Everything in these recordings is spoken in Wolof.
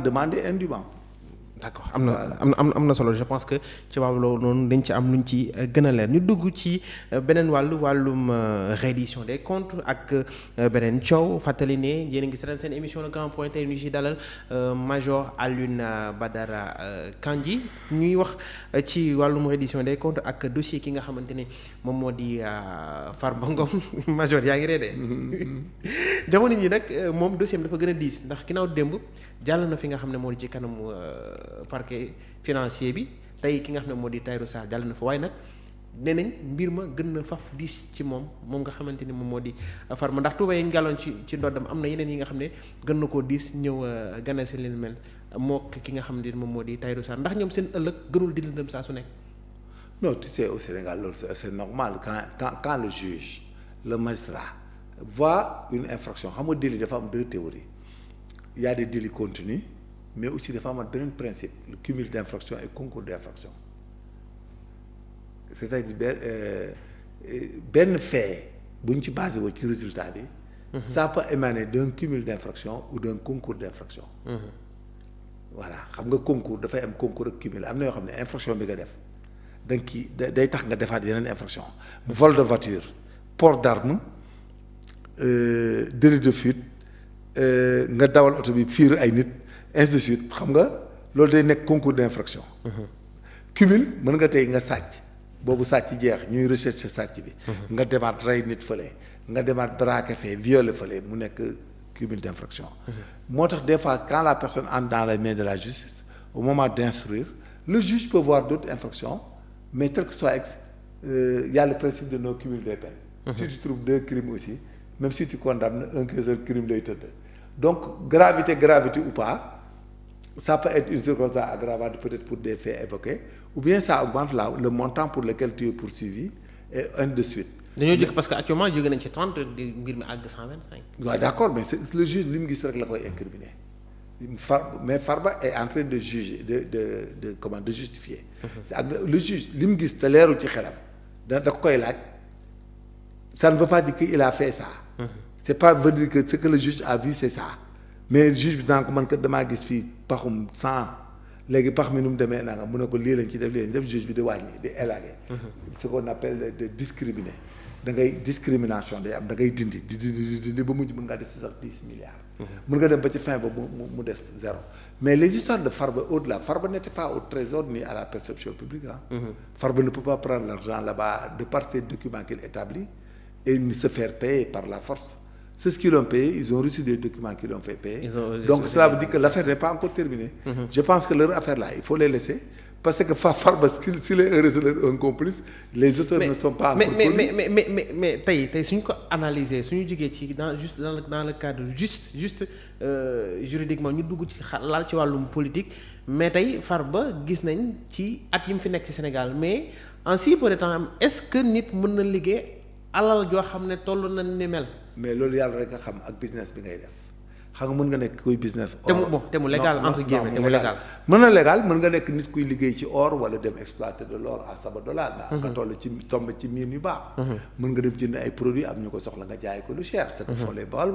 demander indûment. d'accord am na solo je pense que ci wàllu loolu noonu dañ ci am luñ ci gën a leer ñu dugg ci beneen wàllum reddition des comptes ak beneen coow fàttali ne yéen a ngi seetaan seen émission Le Grand Point tey ñu ci dalal Major Alioune Badara Kandji ñuy wax ci wàllum reddition des comptes ak dossier ki nga xamante ne moom moo di Farba Ngom Major yaa ngi reedee jamono ji nag moom dossier am dafa gën a diis ndax ginnaaw démb jàll na fi nga xam ne moo di ci kanamu parquet financier bi tey ki nga xam ne moo di Tahirou Sarr jàll na fa waaye nag nee nañ mbir ma gën na faf diis ci moom nga xamante ni moom moo di Farba ndax tuuba yi ñu gàlloon ci ndoddam am na yeneen yi nga xam ne gën na koo diis ñëw gane si leen mel moo ki nga xam ne moom moo di Tahirou Sarr ndax ñoom seen ëllëg gënul di lëndëm saa su nekk. Non, tu sais, au Sénégal loolu c'est normal quand le juge le magistrat voit une infraction xam nga délit dafa am deux théories il y a des délits contenus mais aussi dafa am beneen principe le cumul d'infraction et concours d'infraction c'est-à-dire benn fait bu ñu ci basé woo ci résultat bi. Ça peut émaner d'un cumul d'infraction ou d'un concours d'infraction. Voilà xam nga concours dafay am concours ak cumul am na yoo xam ne infraction bi nga def da nga kii day tax nga defaat yeneen infraction vol de voiture port d'arme délit de fuite nga dawal oto bi fiir ay nit ainsi de suite xam nga loolu day nekk concours d'infraction. Cumul mën nga tey nga sàcc boobu sàcc jeex ñuy recherche sàcc bi. nga demaat rey nit fële nga demaat braquer fee violer fële mu nekk cumul d'infraction. moo tax des fois quand la personne entre dans les mains de la justice au moment d'instruire le juge peut voir d'autres infractions mais tel que soit y a le principe de non cumul des peines. Si tu trouves deux crimes aussi même si tu condamnes un seul crime lay tëdd. Donc gravité ou pas ça peut être une circonstance aggravante peut-être pour des faits évoqués ou bien ça augmente le montant pour lequel tu es poursuivi et ainsi de suite. dañoo jëkk parce que actuellement jóge nañ ci 30 di mbir mi àgg 125. waaw d'accord mais c'est le juge li mu gis rek la koy incriminer mais Farba est en train de juger de justifier. ak le juge li mu gis te leerul ci xelam da ko koy laaj ça ne veut pas dire qu'il a fait ça. c'est pas veut dire que ce que le juge a vu c'est ça mais juge bi daan ko man kat damaa gis fii paxum 100 léegi pax mi nu mu demee naa nga mun na ko lii lañ ci def lii lañ def juge bi di wàññi di élaguer. ce qu'on appelle de discriminer da ngay discrimination day am da ngay dindi ba mujj mën ngaa des si sax 10 milliards. mën nga dem ba ci fin ba mu des zéro mais les histoires de Farba au-delà Farba n'était pas au trésor ni à la perception publique Farba ne peut pas prendre l'argent là-bas de par ces documents qu'il établit et ni se faire payer par la force. C'est ce qu'ils ont payé, ils ont reçu des documents qui l'ont fait payer. Donc cela veut dire que l'affaire n'est pas encore terminée. Je pense que leur affaire là, il faut les laisser parce que Farba s'il est heureux, c'est un complice, les auteurs ne sont pas encore connus. Mais tey suñu ko analyser suñu jógee ci dans le cadre juste juridiquement ñu dugg ci laal ci wàllum politique mais tey Farba gis nañ ci at yi mu fi nekk ci Sénégal mais en si peu de temps est-ce que nit mën na liggéey alal joo xam ne toll na ni mel. mais loolu yàlla rek nga xam ak business bi ngay def xam nga mën nga nekk kuy business. te mu légal entre guillemets te mu légal. mën na légal mën nga nekk nit kuy liggéey ci or wala dem exploiter de l'or à Sabodala. nga toll ci tombe ci mine yu baax. mën nga dem jënd ay produits am ñu ko soxla nga jaay ko lu cher. c'est que foo lay bal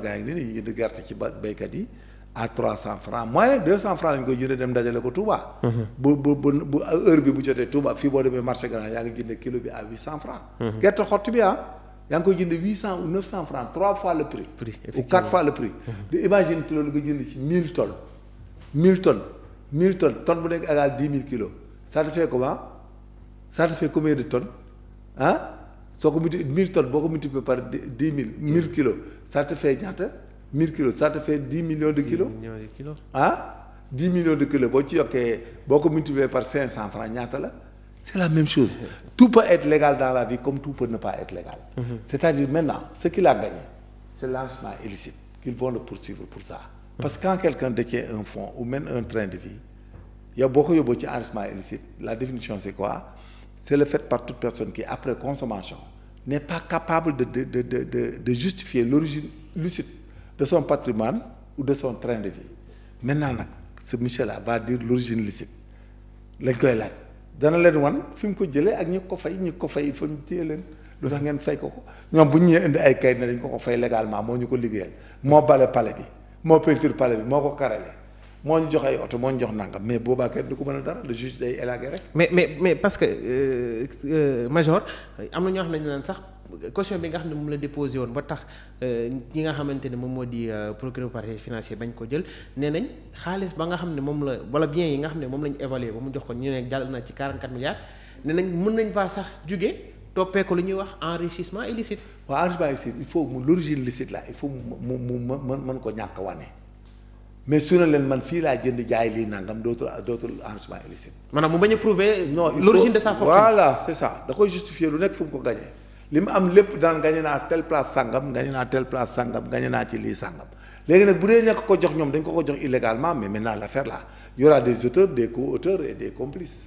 gaa ngi nii ñu jënd gerte ci baykat yi à 300 francs moyen 200 francs lañ koy jëndee dem dajale ko Touba. bu heure bi bu jotee Touba fii boo demee marché grand yaa ngi jënd kilo bi à 800 francs. gerte xott bi yaa ngi koy jënd 800 ou 900 francs 3 fois le prix. Ou 4 fois le prix. de imagine te loolu nga jënd ci 1000 tonnes. 1000 tonnes tonne bu nekk égal 10 000 kilos ça te fait comment ça te fait combien de tonnes soo ko multiplié 1000 tonnes boo ko multiplié par 10 000 1000 kilos ça te fait ñaata 1000 kilos ça te fait 10 millions de kilos. 10 millions de kilos boo ci yokkee boo ko multiplié par 500 francs ñaata la. C'est la même chose. Tout peut être légal dans la vie comme tout peut ne pas être légal. C'est-à-dire maintenant, ce qu'il a gagné, c'est l'enrichissement illicite, qu'ils vont le poursuivre pour ça. Parce que quand quelqu'un détient un fonds ou mène un train de vie, il y a beaucoup de enrichissement illicite. La définition, c'est quoi? C'est le fait par toute personne qui, après consommation, n'est pas capable de justifier l'origine licite de son patrimoine ou de son train de vie. Maintenant, ce Michel-là va dire l'origine licite. Lañ koy laaj. dana leen wan fi mu ko jëlee ak ñi ko fay il faut ñu téye leen lu tax ngeen fay ko ñoom bu ñu ñëwee indi ay kayit ne dañ ko fay légalement moo ñu ko liggéeyal moo bale palais bi moo peinture palais bi moo ko karale moo ñu jox ay oto moo ñu jox nangam mais boobaa kenn du ko mën a dara le juge day élagué rek. mais parce que major am na ñoo xam ne naan sax caution bi nga xam ne moom la déposé woon ba tax ñi nga xamante ne moom moo di procureur parquet financier bañ ko jël nee nañ xaalis ba nga xam ne moom la wala bien yi nga xam ne moom la ñu évalué ba mu jox ko ñu ne jàll na ci 44 milliards nee nañ mën nañ faa sax jóge toppee ko lu ñuy wax enrichissement illicite. waaw enrichissement illicite il faut mu l'origine licite là il faut mu mën ko ñàkk wane mais su ne leen man fii laa jënd jaay lii nangam dootul enrichissement illicite. maanaam mu bañ a prouver. non l'origine de sa fortune. voilà c'est ça da koy justifier lu nekk fu mu ko gagné li mu am lépp daan gagné naa telle place sangam gagné naa telle place sangam gagné naa ci lii sangam léegi nag bu dee ñàkk ko jox ñoom dañ ko jox illégalement mais maintenant l'affaire là il y aura des auteurs des co-auteurs et des complices.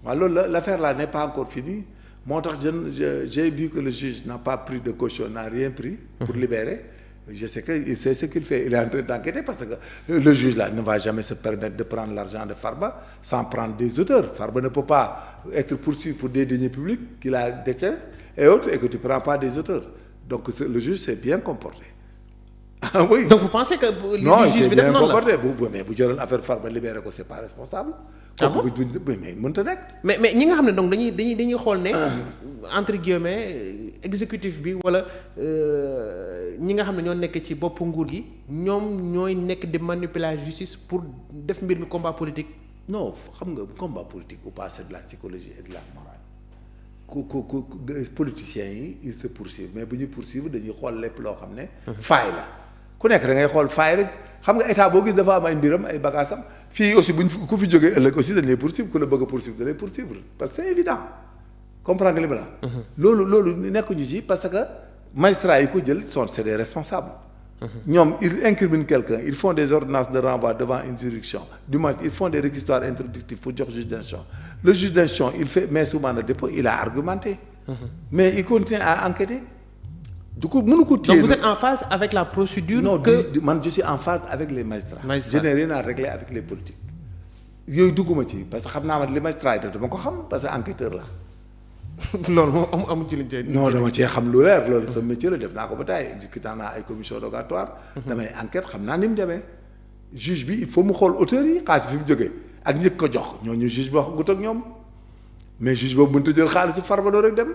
waaw loolu la l'affaire là n'est pas encore finie moo tax j'ai vu que le juge n'a pas pris de caution n'a rien pris pour libérer. Je sais que il sait ce qu'il fait il est en train d'enquêter parce que le juge là ne va jamais se permettre de prendre l'argent de Farba sans prendre des auteurs. Farba ne peut pas être poursuivi pour des deniers publics qu'il a détenus et autres et que tu ne prends pas des auteurs. Donc le juge s'est bien comporté. Ah oui. Donc vous pensez que non il s'est bien comporté mais bu jëloon affaire Farba libéré ko c'est pas responsable. Ah bon mais mënta nekk. mais ñi nga xam ne donc dañuy xool ne entre guillemets exécutif bi wala ñi nga xam ne ñoo nekk ci bopp nguur gi ñoom ñooy nekk di manipuler la justice pour def mbir mi combat politique. non xam nga combat politique ou pas c'est de la psychologie et de la morale politiciens yi ils se poursuivent mais bu ñuy poursuivre dañuy xool lépp loo xam ne. faay la ku nekk da ngay xool faay rek xam nga état boo gis dafa am ay mbiram ay bagaasam fii aussi ku fi jógee ëllëg aussi dañ lay poursuivre ku la bëgg a poursuivre da lay poursuivre parce que c'est évident comprendre nga li ma la. loolu nekkuñu ci parce que magistrats yi ko jël c'est des responsables. ñoom ils incriminent quelqu'un ils font des ordonnances de renvoi devant une juridiction du moins ils font des réquisitoires introductifs pour jox juge d'instruction le juge d'instruction il fait met sous mandat de dépôt il a argumenté. mais il continue à enquêter. du coup mënu ko téye. donc vous êtes en phase avec la procédure. non man je suis en phase avec les magistrats. je n'ai rien à régler avec les politiques. yooyu dugguma ci parce que xam naa man li magistrat yi dama ko xam parce que enquêteur la. loolu moom amu ci liñ non dama cee xam lu leer loolu sa métier la def naa ko ba tey discutant naa ay commission rogatoire. damay enquête xam naa ni mu demee. juge bi il faut mu xool auteurs yi xaalis fi mu jógee ak ñi ko jox ñooñu juge bi wax gut ak ñoom mais juge boobu mënut a jël xaalisu Farba doo rek dem.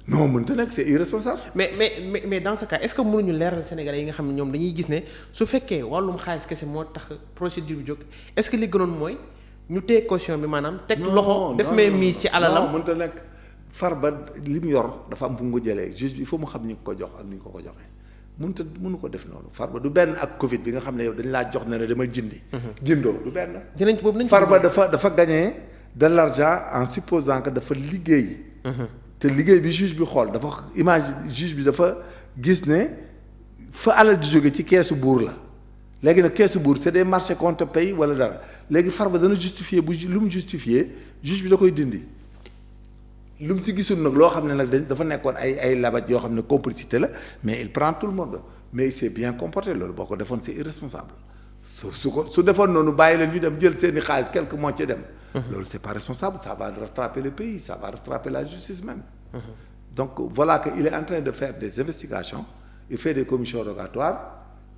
non mënta nekk c'est irresponsable. mais dans ce cas est-ce que mënuñu leeral Sénégalais yi nga xam ne ñoom dañuy gis ne su fekkee wàllum xaalis kese moo tax procédure bi jóg est-ce que li gënoon mooy ñu téye caution bi maanaam. teg loxo def may mise ci alalam. non mënta nekk Farba li mu yor dafa am fu mu ko jëlee juge bi il faut mu xam ni ko jox ak ni ñu ko joxee mënu ko def noonu Farba du benn ak Covid bi nga xam ne yow dañ laa jox ne la dama jëndi. jëndoo du benn. dinañ boobu nañ Farba dafa gagné de l'argent en supposant que dafa liggéey. te liggéey bi juge bi xool dafa image juge bi dafa gis ne fa alal di jóge ci keesu buur la léegi nag keesu buur c'est des marchés qu'on te paye wala dara léegi Farba dana justifier bu lu mu justifier juge bi da koy dindi lu mu ci gisul nag loo xam ne nag dafa nekkoon ay labat yoo xam ne complicité la mais il prend tout le monde mais il s'est bien comporté loolu boo ko defoon c'est irresponsable su defoon noonu bàyyi leen ñu dem jël seeni xaalis quelque moo ci dem. loolu c'est pas responsable ça va rattraper le pays ça va rattraper la justice même. donc voilà que il est en train de faire des investigations il fait des commissions rogatoires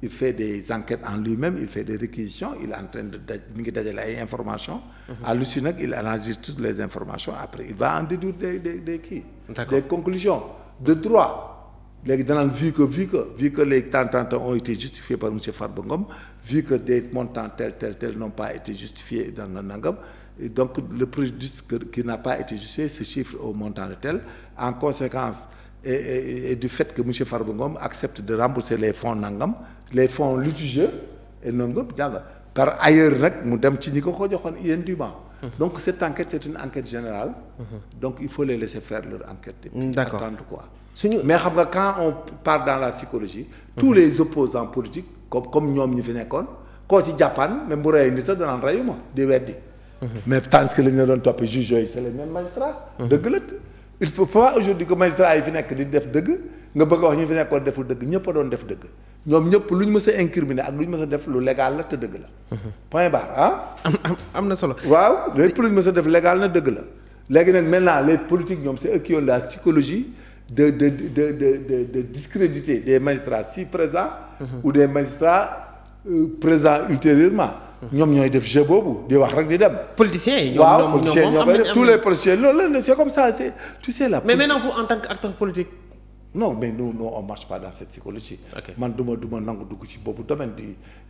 il fait des enquêtes en lui-même il fait des réquisitions il est en train de mi ngi dajale ay informations. à l'issue nag il analyse toutes les informations après il va en déduire des kii. des conclusions de droit. léegi danaan vu que les tentants ont été justifiés par monsieur Farba Ngom vu que des montants tels n'ont pas été justifiés dans le nangam et donc le préjudice qui n'a pas été justifié se chiffre au montant de tel en conséquence et du fait que monsieur Farba Ngom accepte de rembourser les fonds nangam les fonds litigieux et nangam jàng par ailleurs nag mu dem ci ñi ko joxoon indûment. donc cette enquête c'est une enquête générale. donc il faut les laisser faire leur enquête. d'accord attendre quoi. mais xam nga quand on part dans la psychologie. tous les opposants politiques comme ñoom ñi fi nekkoon koo ci jàppaan même bu reyee nit sax danaan reyu ma di weddi. mais tandis que li ñu la doon toppee juges yooyu c'est les mêmes magistrats. dëgg la il faut pas aujourd'hui que magistrats yi fi nekk di def dëgg nga bëgg a wax ñi fi nekkoon deful dëgg ñëpp a doon def dëgg ñoom ñëpp lu ñu mës a incriminer ak lu ñu mës a def lu légal la te dëgg la. point barre ah. am na solo. waaw lépp lu ñu mës a def légal na dëgg la léegi nag maintenant les politiques ñoom c'est eux qui ont la psychologie. de discréditer des magistrats si présents ou des magistrats présents ultérieurement ñoom ñooy def jeu boobu di wax rek di dem. politiciens yi waaw politiciens ñoo koy def tous les politiciens loolu la c'est comme ça c'est tu sais la. mais maintenant vous en tant qu'acteur politique. non mais nous on marche pas dans cette psychologie. Okay. man du ma nangu dugg ci boobu domaine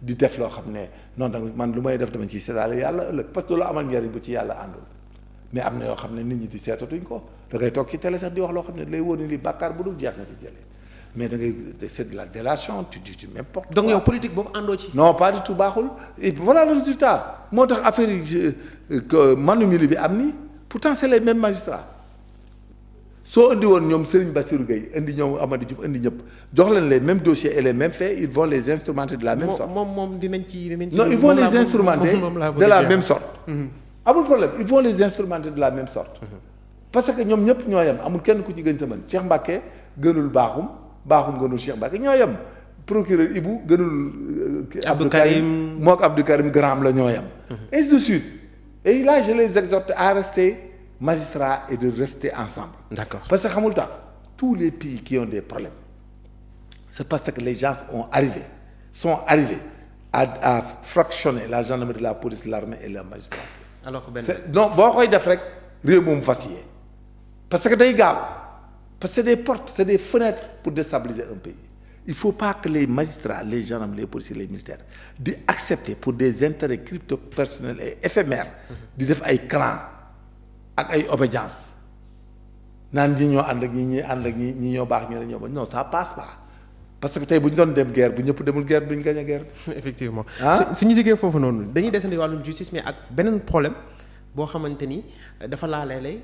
di def loo xam ne non da man lu may def dama ciy seetaale yàlla ëllëg parce que lu amal njariñ bu ci yàlla àndul mais am na yoo xam ne nit ñi di seetatuñ ko da ngay toog ci télé sax di wax loo xam ne lay wóor ni li bàkkaar bu dul jeex nga ci jëlee mais da ngay c'est de la délation tu dis tu n'importe quoi. donc yow politique boobu àndoo ci. non pas du tout baaxul et voilà le résultat moo tax affaire yi manumili bi am ni pourtant c'est les mêmes magistrats. soo indi woon ñoom Serigne Bassirou Gueye indi ñoom Amady Diouf indi ñëpp jox leen les mêmes dossiers et les mêmes faits ils vont les instrumenter de la même sorte. moom dinañ ci. non ils vont les instrumenter de la même sorte. amul problème ils vont les instrumenter de la même sorte. parce que ñoom ñëpp ñoo yem amul kenn ku ci gën sa mën Cheikh Mbacké gënul baaxum gënul Cheikh Mbacké ñoo yem procureur Ibou gënul. Abdou Karim mook Abdou Karim Gram la ñoo yem. ainsi de suite et là je les exhorte à rester. magistrats et de rester ensemble. D'accord. Parce que xamul tax tous les pays qui ont des problèmes c'est parce que les gens sont arrivés à fractionner la gendarmerie, la police, l'armée et la magistrature. alors que benn donc boo koy def rek réew moom fas yee parce que day gaaw parce que c'est des portes c'est des fenêtres pour déstabiliser un pays. Il faut pas que les magistrats les gendarmes les policiers les militaires di accepter pour des intérêts crypto-personnels et éphémères di def ay clans ak ay obédience naan ñi ñoo ànd ak ñi ànd ak ñi ñoo baax ñu ne ñoo ba non ça passe pas parce que tey bu ñu doon dem guerre bu ñëpp demul guerre duñ gañ a guerre. effectivement suñu jógee foofu noonu dañuy desandi wàllum justice mais ak beneen problème boo xamante ni dafa laaleele